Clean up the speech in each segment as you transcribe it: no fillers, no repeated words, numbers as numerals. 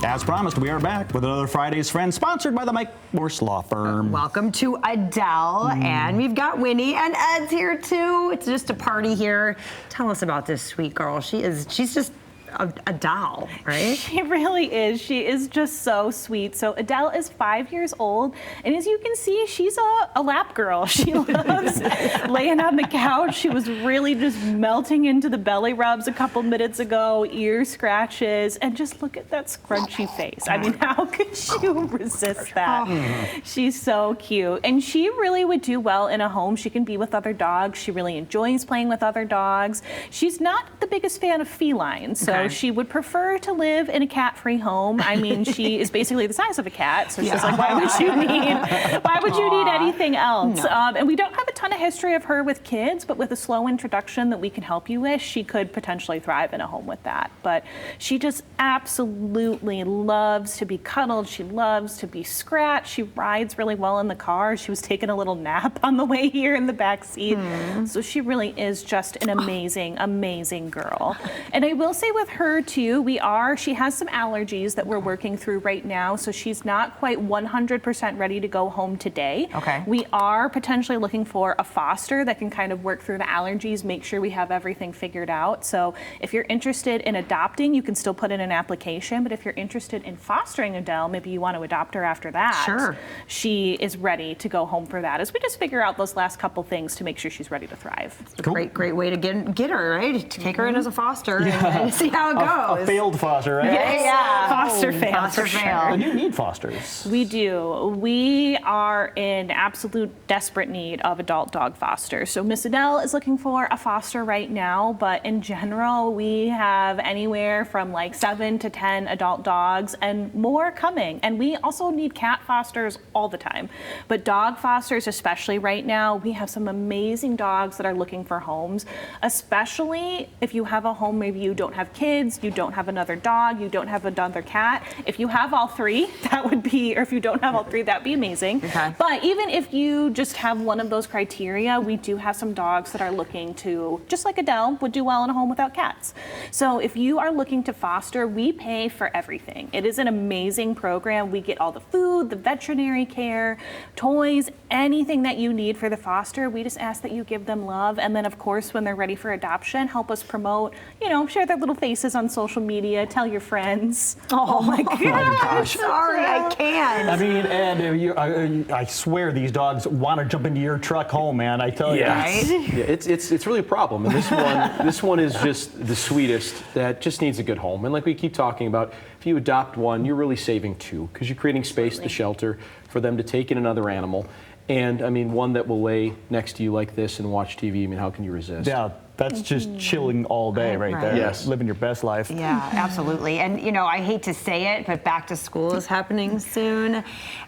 As promised, we are back with another Friday's Friend, sponsored by the Mike Morse Law Firm. Welcome to Adele, and we've got Winnie and Ed's here too. It's just a party here. Tell us about this sweet girl. She's just a doll, right? She really is. She is just so sweet. So Adele is 5 years old, and as you can see, she's a lap girl. She loves laying on the couch. She was really just melting into the belly rubs a couple minutes ago, ear scratches, and just look at that scrunchy face. I mean, how could you resist that? She's so cute, and she really would do well in a home. She can be with other dogs. She really enjoys playing with other dogs. She's not the biggest fan of felines, so she would prefer to live in a cat-free home. I mean, she is basically the size of a cat, so she's like, why would you need anything else? No. And we don't have a ton of history of her with kids, but with a slow introduction that we can help you with, she could potentially thrive in a home with that. But she just absolutely loves to be cuddled. She loves to be scratched. She rides really well in the car. She was taking a little nap on the way here in the back seat. So she really is just an amazing, amazing girl. And I will say with her too, she has some allergies that we're working through right now, so she's not quite 100% ready to go home today. Okay. We are potentially looking for a foster that can kind of work through the allergies, make sure we have everything figured out. So if you're interested in adopting, you can still put in an application, but if you're interested in fostering Adele, maybe you want to adopt her after that. Sure. She is ready to go home for that, as we just figure out those last couple things to make sure she's ready to thrive. It's a great way to get her, right? To take her in as a foster and see how it goes. A failed foster, right? Yeah. Foster fail. Foster fail. And you need fosters. We do. We are in absolute desperate need of adult dog fosters. So Miss Adele is looking for a foster right now, but in general, we have anywhere from like 7 to 10 adult dogs and more coming. And we also need cat fosters all the time. But dog fosters, especially right now, we have some amazing dogs that are looking for homes, especially if you have a home, maybe you don't have kids, you don't have another dog, you don't have another cat. If you have all three, that would be, or if you don't have all three, that'd be amazing. Okay. But even if you just have one of those criteria, we do have some dogs that are looking to, just like Adele, would do well in a home without cats. So if you are looking to foster, we pay for everything. It is an amazing program. We get all the food, the veterinary care, toys, anything that you need for the foster. We just ask that you give them love. And then of course, when they're ready for adoption, help us promote, share their little faces on social media, tell your friends. Oh my gosh. Sorry, I can't. I mean, Ed, I swear these dogs want to jump into your truck home, man. I tell you. Right? Yeah, it's really a problem. And this one is just the sweetest that just needs a good home. And like we keep talking about, if you adopt one, you're really saving two, because you're creating space at the shelter for them to take in another animal. And I mean, one that will lay next to you like this and watch TV. I mean, how can you resist? Yeah, that's just chilling all day right there. Yes. Living your best life. Yeah, absolutely. And I hate to say it, but back to school is happening soon.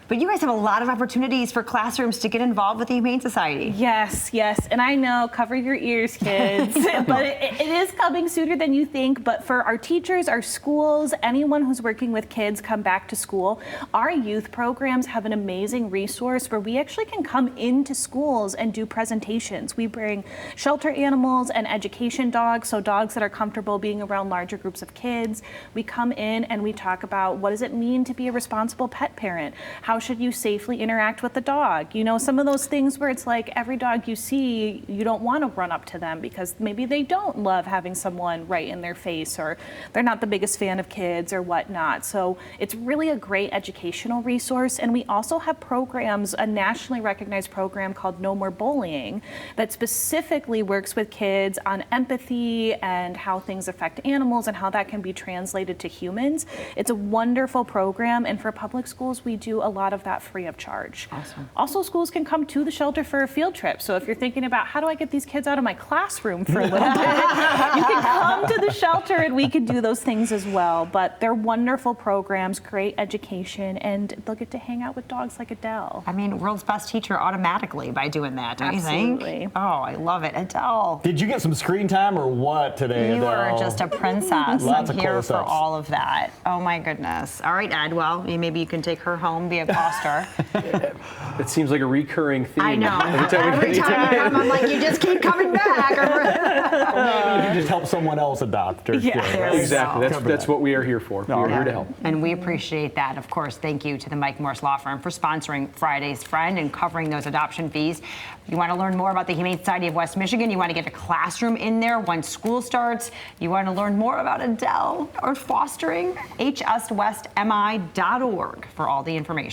But you guys have a lot of opportunities for classrooms to get involved with the Humane Society. Yes. And I know, cover your ears, kids. But it is coming sooner than you think. But for our teachers, our schools, anyone who's working with kids come back to school, our youth programs have an amazing resource where we actually can come into schools and do presentations. We bring shelter animals and education dogs, so dogs that are comfortable being around larger groups of kids. We come in and we talk about what does it mean to be a responsible pet parent? How should you safely interact with the dog? Some of those things where it's like every dog you see, you don't want to run up to them because maybe they don't love having someone right in their face, or they're not the biggest fan of kids or whatnot. So it's really a great educational resource. And we also have programs, a nationally recognized program called No More Bullying, that specifically works with kids on empathy and how things affect animals and how that can be translated to humans. It's a wonderful program, and for public schools, we do a lot of that free of charge. Awesome. Also, schools can come to the shelter for a field trip. So if you're thinking about how do I get these kids out of my classroom for a little bit, you can come to the shelter and we can do those things as well. But they're wonderful programs, great education, and they'll get to hang out with dogs like Adele. I mean, world's best teacher automatically by doing that, don't you Absolutely. think? Oh, I love it. Adele. Did you get some screen time or what today, You Adele? are just a princess. Lots I'm of here for close-ups. all of that. Oh my goodness. All right, Ed, well, maybe you can take her home, be a foster. It seems like a recurring theme. I know. Every time we I'm like, you just keep coming back. You can just help someone else adopt. Or Yeah. There we Exactly. go. That's what we are here for. We are here to help. And we appreciate that. Of course, thank you to the Mike Morse Law Firm for sponsoring Friday's Friend and covering those adoption fees. You want to learn more about the Humane Society of West Michigan, you want to get a classroom in there once school starts, you want to learn more about Adele or fostering, hswestmi.org for all the information.